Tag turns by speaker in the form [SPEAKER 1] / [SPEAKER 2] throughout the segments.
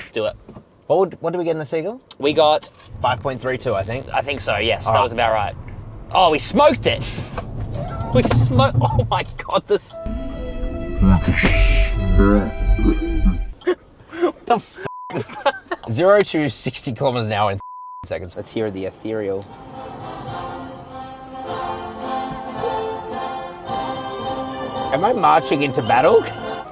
[SPEAKER 1] Let's do it.
[SPEAKER 2] What did we get in the Seagull?
[SPEAKER 1] We got
[SPEAKER 2] 5.32, I think.
[SPEAKER 1] I think so, yes.
[SPEAKER 2] All
[SPEAKER 1] That
[SPEAKER 2] right.
[SPEAKER 1] was about right. Oh, we smoked it. We smoked. Oh my God, this.
[SPEAKER 2] The f 0 to 60 kilometers an hour in seconds. Let's hear the ethereal. Am I marching into battle?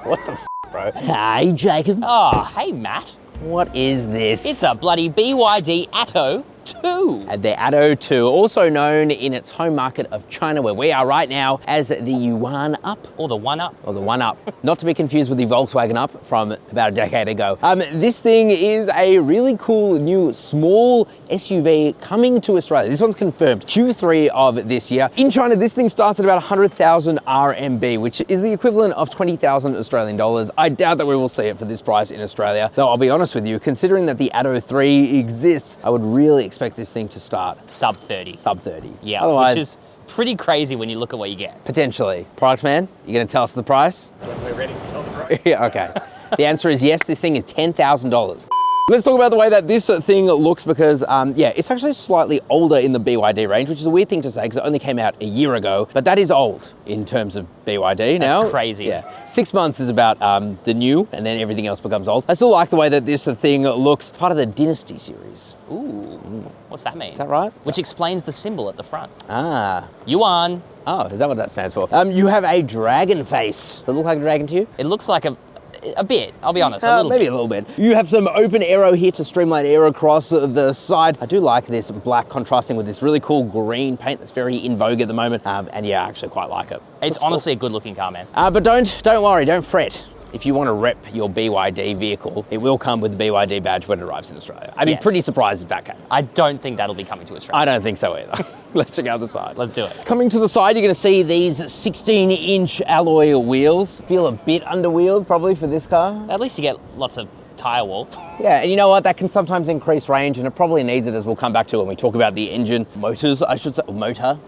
[SPEAKER 2] What the f, bro? Hey, Jacob.
[SPEAKER 1] Oh, hey, Matt.
[SPEAKER 2] What is this?
[SPEAKER 1] It's a bloody BYD Atto 2.
[SPEAKER 2] The Atto 2, also known in its home market of China, where we are right now, as the Yuan Up.
[SPEAKER 1] Or the One Up.
[SPEAKER 2] Or the One Up. Not to be confused with the Volkswagen Up from about a decade ago. This thing is a really cool new small SUV coming to Australia. This one's confirmed Q3 of this year. In China, this thing starts at about 100,000 RMB, which is the equivalent of 20,000 Australian dollars. I doubt that we will see it for this price in Australia, though I'll be honest with you, considering that the Atto 3 exists, I would really expect this thing to start
[SPEAKER 1] Sub 30.
[SPEAKER 2] sub 30.
[SPEAKER 1] Yeah,
[SPEAKER 2] Otherwise,
[SPEAKER 1] which is pretty crazy when you look at what you get.
[SPEAKER 2] potentially. Product man, you gonna tell us the price?
[SPEAKER 3] We're ready to tell the price.
[SPEAKER 2] Yeah, okay. The answer is yes, this thing is $10,000. Let's talk about the way that this thing looks because, yeah, it's actually slightly older in the BYD range, which is a weird thing to say because it only came out a year ago, but that is old in terms of BYD now.
[SPEAKER 1] That's crazy.
[SPEAKER 2] Yeah. 6 months is about the new, and then everything else becomes old. I still like the way that this thing looks. Part of the Dynasty series.
[SPEAKER 1] Ooh, what's that mean?
[SPEAKER 2] Is that right?
[SPEAKER 1] Which explains the symbol at the front.
[SPEAKER 2] Ah.
[SPEAKER 1] Yuan.
[SPEAKER 2] Oh, is that what that stands for? You have a dragon face. Does it look like a dragon to you?
[SPEAKER 1] It looks like a bit, I'll be honest, a little
[SPEAKER 2] maybe
[SPEAKER 1] bit.
[SPEAKER 2] a little bit. You have some open aero here to streamline air across the side. I do like this black contrasting with this really cool green paint that's very in vogue at the moment. And yeah, I actually quite like it.
[SPEAKER 1] It's honestly a good looking car, man.
[SPEAKER 2] But don't worry, don't fret. If you want to rep your BYD vehicle, it will come with the BYD badge when it arrives in Australia. I'd be pretty surprised if that came.
[SPEAKER 1] I don't think that'll be coming to Australia.
[SPEAKER 2] I don't think so either. Let's check out the side.
[SPEAKER 1] Let's do it.
[SPEAKER 2] Coming to the side, you're going to see these 16-inch alloy wheels. Feel a bit underwheeled probably for this car.
[SPEAKER 1] At least you get lots of tyre wall.
[SPEAKER 2] Yeah, and you know what? That can sometimes increase range, and it probably needs it, as we'll come back to when we talk about the engine. Motors, I should say. Motor.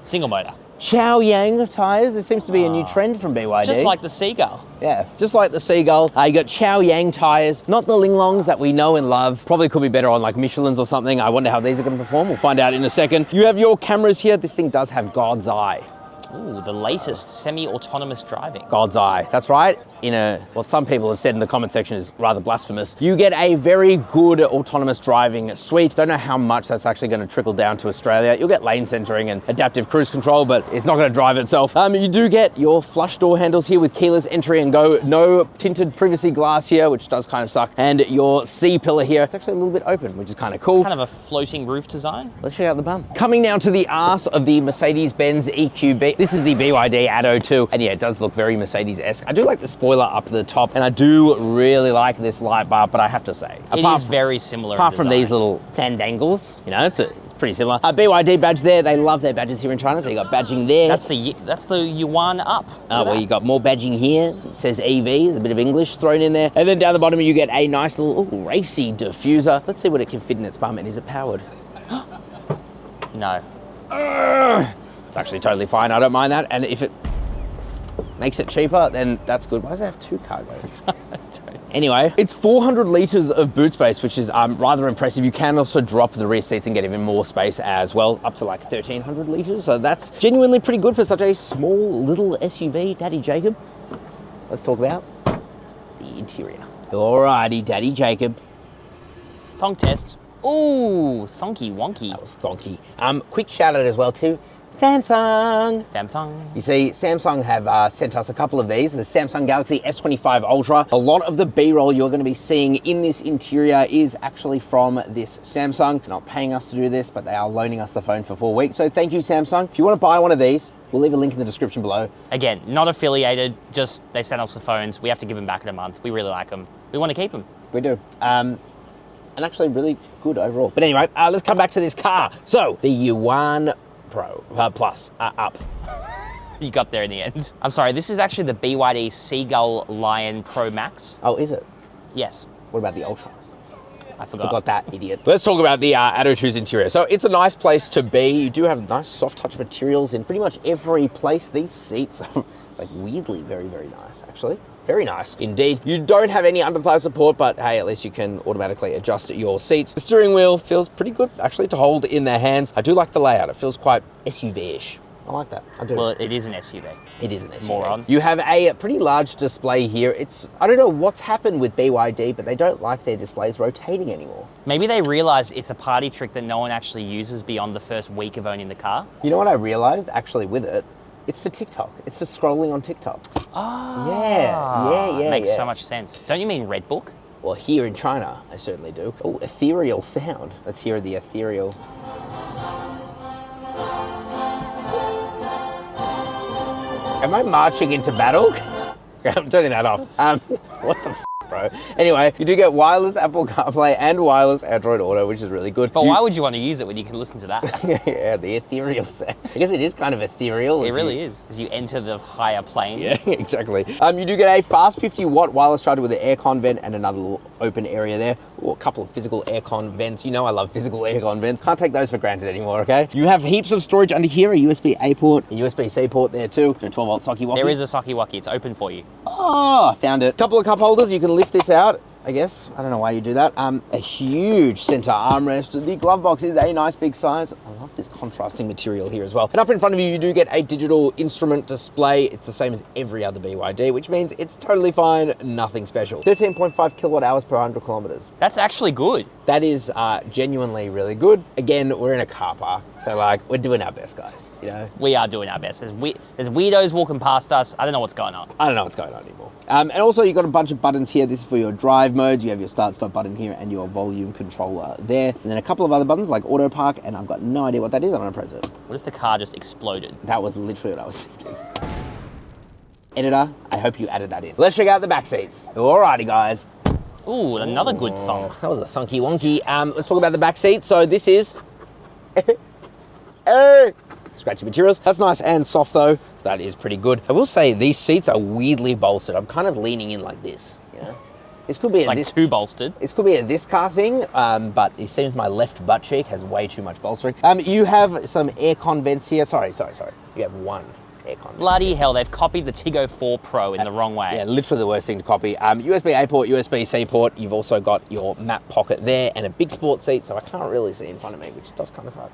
[SPEAKER 1] Single motor.
[SPEAKER 2] Chow Yang tyres. There seems to be a new trend from BYD.
[SPEAKER 1] Just like the Seagull.
[SPEAKER 2] Yeah, just like the Seagull. You got Chow Yang tyres, not the Ling Longs that we know and love. Probably could be better on like Michelin's or something. I wonder how these are going to perform. We'll find out in a second. You have your cameras here. This thing does have God's Eye.
[SPEAKER 1] Ooh, the latest semi-autonomous driving.
[SPEAKER 2] God's Eye, that's right. In what some people have said in the comment section is rather blasphemous. You get a very good autonomous driving suite. Don't know how much that's actually going to trickle down to Australia. You'll get lane centering and adaptive cruise control, but it's not going to drive itself. You do get your flush door handles here with keyless entry and go. No tinted privacy glass here, which does kind of suck. And your C pillar here, it's actually a little bit open, which is kind of cool.
[SPEAKER 1] It's kind of a floating roof design.
[SPEAKER 2] Let's check out the bum. Coming now to the arse of the Mercedes-Benz EQB. This is the BYD Atto 2, and yeah, it does look very Mercedes-esque. I do like the spoiler up the top, and I do really like this light bar, but I have to say,
[SPEAKER 1] It is very similar.
[SPEAKER 2] apart from these little fandangles, you know, it's pretty similar. BYD badge there. They love their badges here in China, so you got badging there.
[SPEAKER 1] That's the Yuan Up.
[SPEAKER 2] Well, you got more badging here. It says EV. There's a bit of English thrown in there, and then down the bottom you get a nice little racy diffuser. Let's see what it can fit in its bum. And is it powered?
[SPEAKER 1] No.
[SPEAKER 2] It's actually totally fine. I don't mind that. And if it makes it cheaper, then that's good. Why does it have two cargo? Anyway, it's 400 litres of boot space, which is rather impressive. You can also drop the rear seats and get even more space as well, up to like 1,300 litres. So that's genuinely pretty good for such a small little SUV. Daddy Jacob, let's talk about the interior. Alrighty, Daddy Jacob.
[SPEAKER 1] Thong test. Ooh, thonky wonky.
[SPEAKER 2] That was thonky. Quick shout out as well to Samsung.
[SPEAKER 1] Samsung.
[SPEAKER 2] You see, Samsung have sent us a couple of these, the Samsung Galaxy S25 Ultra. A lot of the B-roll you're going to be seeing in this interior is actually from this Samsung. They're not paying us to do this, but they are loaning us the phone for 4 weeks. So thank you, Samsung. If you want to buy one of these, we'll leave a link in the description below.
[SPEAKER 1] Again, not affiliated, just they sent us the phones. We have to give them back in a month. We really like them. We want to keep them.
[SPEAKER 2] We do. And actually really good overall. But anyway, let's come back to this car. So, the Yuan Pro Plus Up.
[SPEAKER 1] You got there in the end. I'm sorry, this is actually the BYD Seagull Lion Pro Max.
[SPEAKER 2] Oh, is it?
[SPEAKER 1] Yes.
[SPEAKER 2] What about the Ultra?
[SPEAKER 1] I forgot.
[SPEAKER 2] Forgot that, idiot. Let's talk about the Atto 2's interior. So it's a nice place to be. You do have nice soft touch materials in pretty much every place. These seats are like weirdly very, very nice, actually. Very nice indeed. You don't have any under thigh support, but hey, at least you can automatically adjust your seats. The steering wheel feels pretty good actually to hold in their hands. I do like the layout. It feels quite SUV-ish. I like that. I do.
[SPEAKER 1] Well, it is an SUV.
[SPEAKER 2] It is an SUV.
[SPEAKER 1] Moron.
[SPEAKER 2] You have a pretty large display here. I don't know what's happened with BYD, but they don't like their displays rotating anymore.
[SPEAKER 1] Maybe they realized it's a party trick that no one actually uses beyond the first week of owning the car.
[SPEAKER 2] You know what I realized actually with it? It's for TikTok. It's for scrolling on TikTok.
[SPEAKER 1] Oh.
[SPEAKER 2] Yeah.
[SPEAKER 1] Makes so much sense. Don't you mean Redbook?
[SPEAKER 2] Well, here in China, I certainly do. Oh, ethereal sound. Let's hear the ethereal. Am I marching into battle? Okay, I'm turning that off. What the bro? Anyway, you do get wireless Apple CarPlay and wireless Android Auto, which is really good.
[SPEAKER 1] But why would you want to use it when you can listen to that?
[SPEAKER 2] Yeah, the ethereal sound. I guess it is kind of ethereal.
[SPEAKER 1] It really is, as you enter the higher plane.
[SPEAKER 2] Yeah, exactly. You do get a fast 50-watt wireless charger with an aircon vent and another little open area there. Or a couple of physical aircon vents. You know I love physical aircon vents. Can't take those for granted anymore, okay? You have heaps of storage under here, a USB-A port, a USB-C port there too. A 12-volt socket walkie.
[SPEAKER 1] There is a socket walkie. It's open for you.
[SPEAKER 2] Oh, found it. Couple of cup holders. You can lift this out, I guess. I don't know why you do that. A huge center armrest. The glove box is a nice big size. I love this contrasting material here as well. And up in front of you, you do get a digital instrument display. It's the same as every other BYD, which means it's totally fine, nothing special. 13.5 kilowatt hours per 100 kilometers.
[SPEAKER 1] That's actually good.
[SPEAKER 2] That is genuinely really good. Again, we're in a car park, so like we're doing our best, guys. You know,
[SPEAKER 1] We are doing our best. There's weirdos walking past us. I don't know what's going on.
[SPEAKER 2] I don't know what's going on anymore. And also you've got a bunch of buttons here. This is for your drive modes. You have your start stop button here and your volume controller there. And then a couple of other buttons like auto park, and I've got no idea what that is. I'm gonna press it.
[SPEAKER 1] What if the car just exploded?
[SPEAKER 2] That was literally what I was thinking. Editor, I hope you added that in. Let's check out the back seats. Alrighty, guys.
[SPEAKER 1] Ooh, another good thunk.
[SPEAKER 2] That was a thunky wonky. Let's talk about the back seat. So this is hey, scratchy materials. That's nice and soft though, so that is pretty good. I will say these seats are weirdly bolstered. I'm kind of leaning in like this, you know? This could be
[SPEAKER 1] Like too bolstered.
[SPEAKER 2] This could be a this car thing, but it seems my left butt cheek has way too much bolstering. You have some aircon vents here. Sorry. You have one aircon vent.
[SPEAKER 1] Bloody hell, they've copied the Tiggo 4 Pro in the wrong way.
[SPEAKER 2] Yeah, literally the worst thing to copy. USB-A port, USB-C port. You've also got your map pocket there and a big sport seat, so I can't really see in front of me, which does kind of suck.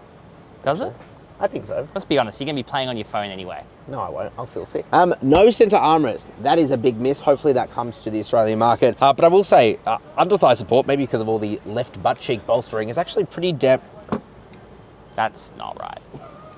[SPEAKER 1] Does it?
[SPEAKER 2] I think so.
[SPEAKER 1] Let's be honest, you're going to be playing on your phone anyway.
[SPEAKER 2] No, I won't. I'll feel sick. No center armrest. That is a big miss. Hopefully that comes to the Australian market. But I will say, under thigh support, maybe because of all the left butt cheek bolstering, is actually pretty
[SPEAKER 1] That's not right.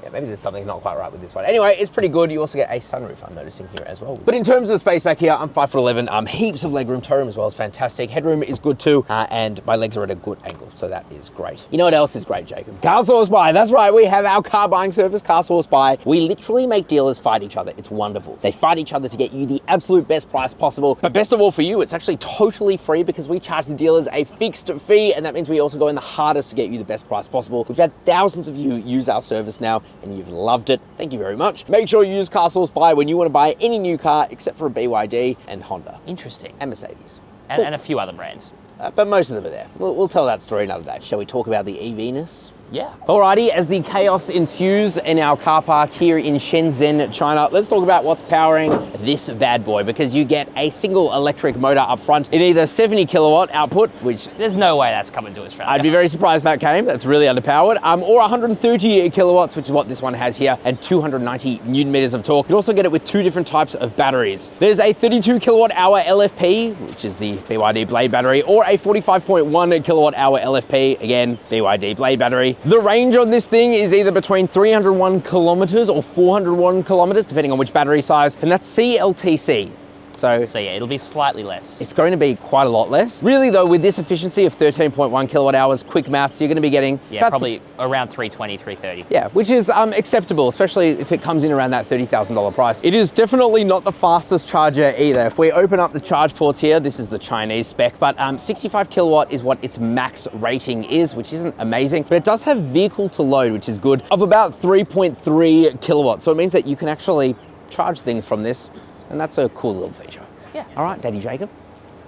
[SPEAKER 2] Yeah, maybe there's something not quite right with this one. Anyway, it's pretty good. You also get a sunroof, I'm noticing here as well. But in terms of space back here, I'm 5'11". Heaps of legroom. Toe room as well is fantastic. Headroom is good too. And my legs are at a good angle, so that is great. You know what else is great, Jacob? Car Source Buy. That's right. We have our car buying service, Car Source Buy. We literally make dealers fight each other. It's wonderful. They fight each other to get you the absolute best price possible. But best of all for you, it's actually totally free because we charge the dealers a fixed fee. And that means we also go in the hardest to get you the best price possible. We've had thousands of you use our service now and you've loved it. Thank you very much. Make sure you use Car Source Buy when you want to buy any new car except for a BYD and Honda.
[SPEAKER 1] Interesting.
[SPEAKER 2] And Mercedes.
[SPEAKER 1] And a few other brands.
[SPEAKER 2] But most of them are there. We'll tell that story another day. Shall we talk about the EV-ness?
[SPEAKER 1] Yeah.
[SPEAKER 2] Alrighty, as the chaos ensues in our car park here in Shenzhen, China, let's talk about what's powering this bad boy, because you get a single electric motor up front in either 70 kilowatt output, which
[SPEAKER 1] There's no way that's coming to Australia.
[SPEAKER 2] I'd be very surprised if that came. That's really underpowered. Or 130 kilowatts, which is what this one has here, and 290 newton meters of torque. You also get it with two different types of batteries. There's a 32 kilowatt hour LFP, which is the BYD Blade battery, or a 45.1 kilowatt hour LFP, again, BYD Blade battery. The range on this thing is either between 301 kilometers or 401 kilometers, depending on which battery size, and that's CLTC. So
[SPEAKER 1] yeah, it'll be slightly less.
[SPEAKER 2] it's going to be quite a lot less. Really though, with this efficiency of 13.1 kilowatt hours, quick maths, you're going to be getting
[SPEAKER 1] Yeah, probably around 320, 330.
[SPEAKER 2] yeah, which is acceptable, especially if it comes in around that $30,000 price. It is definitely not the fastest charger either. If we open up the charge ports here, this is the Chinese spec, but 65 kilowatt is what its max rating is, which isn't amazing, but it does have vehicle to load, which is good, of about 3.3 kilowatts. So it means that you can actually charge things from this, and that's a cool little feature.
[SPEAKER 1] Yeah.
[SPEAKER 2] All right, Daddy Jacob,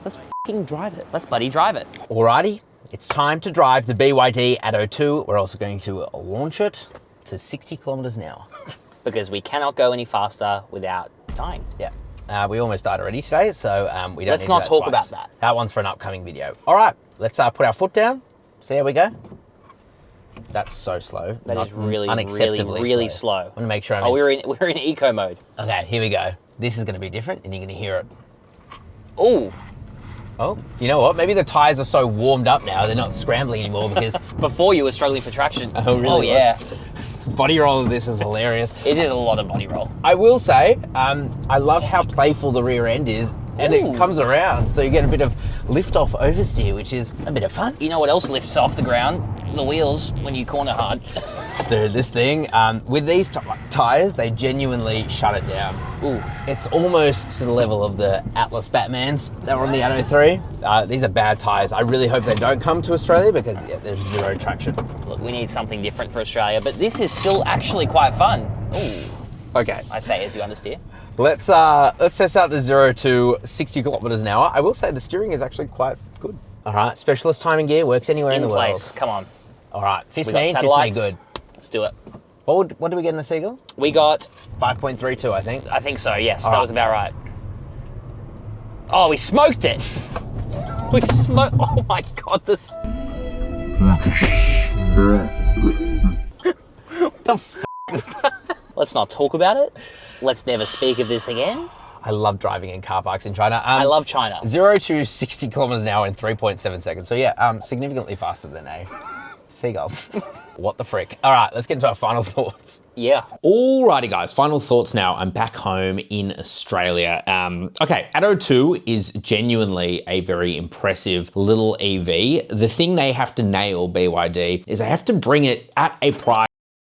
[SPEAKER 2] let's f***ing drive it.
[SPEAKER 1] Let's buddy drive it.
[SPEAKER 2] Alrighty, it's time to drive the BYD Atto 2. We're also going to launch it to 60 kilometers an hour.
[SPEAKER 1] Because we cannot go any faster without dying.
[SPEAKER 2] Yeah. We almost died already today, so we don't
[SPEAKER 1] Let's
[SPEAKER 2] need
[SPEAKER 1] not
[SPEAKER 2] to do
[SPEAKER 1] talk
[SPEAKER 2] that twice.
[SPEAKER 1] about that.
[SPEAKER 2] That one's for an upcoming video. All right, let's put our foot down. See how we go. That's so slow.
[SPEAKER 1] That is really,
[SPEAKER 2] unacceptably
[SPEAKER 1] really slow.
[SPEAKER 2] I want to make sure I'm
[SPEAKER 1] Oh, we're in eco mode.
[SPEAKER 2] Okay, here we go. This is going to be different, and you're going to hear it.
[SPEAKER 1] Oh,
[SPEAKER 2] Oh, you know what? Maybe the tires are so warmed up now, they're not scrambling anymore because
[SPEAKER 1] before you were struggling for traction.
[SPEAKER 2] Oh, really?
[SPEAKER 1] Oh, yeah.
[SPEAKER 2] body roll of this is hilarious.
[SPEAKER 1] It is a lot of body roll.
[SPEAKER 2] I will say, I love how playful the rear end is, and
[SPEAKER 1] Ooh.
[SPEAKER 2] it comes around, so you get a bit of lift-off oversteer, which is a bit of fun.
[SPEAKER 1] You know what else lifts off the ground? The wheels when you corner hard.
[SPEAKER 2] Dude, this thing, with these tires, they genuinely shut it down.
[SPEAKER 1] Ooh.
[SPEAKER 2] It's almost to the level of the Atlas Batmans that were on the Atto 3. These are bad tires. I really hope they don't come to Australia because there's zero traction.
[SPEAKER 1] Look, we need something different for Australia, but this is still actually quite fun. Ooh,
[SPEAKER 2] Okay,
[SPEAKER 1] I say as you understeer.
[SPEAKER 2] let's test out the 0 to 60 kilometers an hour. I will say the steering is actually quite good. All right, specialist timing gear works anywhere in the world.
[SPEAKER 1] place. Come on.
[SPEAKER 2] All right, fist
[SPEAKER 1] We got
[SPEAKER 2] me
[SPEAKER 1] satellites.
[SPEAKER 2] good.
[SPEAKER 1] Let's do it.
[SPEAKER 2] What did we get in the Seagull?
[SPEAKER 1] We got,
[SPEAKER 2] 5.32, I think.
[SPEAKER 1] I think so, yes,
[SPEAKER 2] All
[SPEAKER 1] that
[SPEAKER 2] right.
[SPEAKER 1] was about right. Oh, we smoked it. We smoked, oh my God, this.
[SPEAKER 2] The f-
[SPEAKER 1] Let's not talk about it. Let's never speak of this again.
[SPEAKER 2] I love driving in car parks in China.
[SPEAKER 1] I love China.
[SPEAKER 2] 0 to 60 kilometers an hour in 3.7 seconds. So yeah, significantly faster than a Seagull. What the frick? All right, let's get into our final thoughts.
[SPEAKER 1] Yeah.
[SPEAKER 3] Alrighty guys, final thoughts now. I'm back home in Australia. Okay, Atto 2 is genuinely a very impressive little EV. The thing they have to nail, BYD, is they have to bring it at a price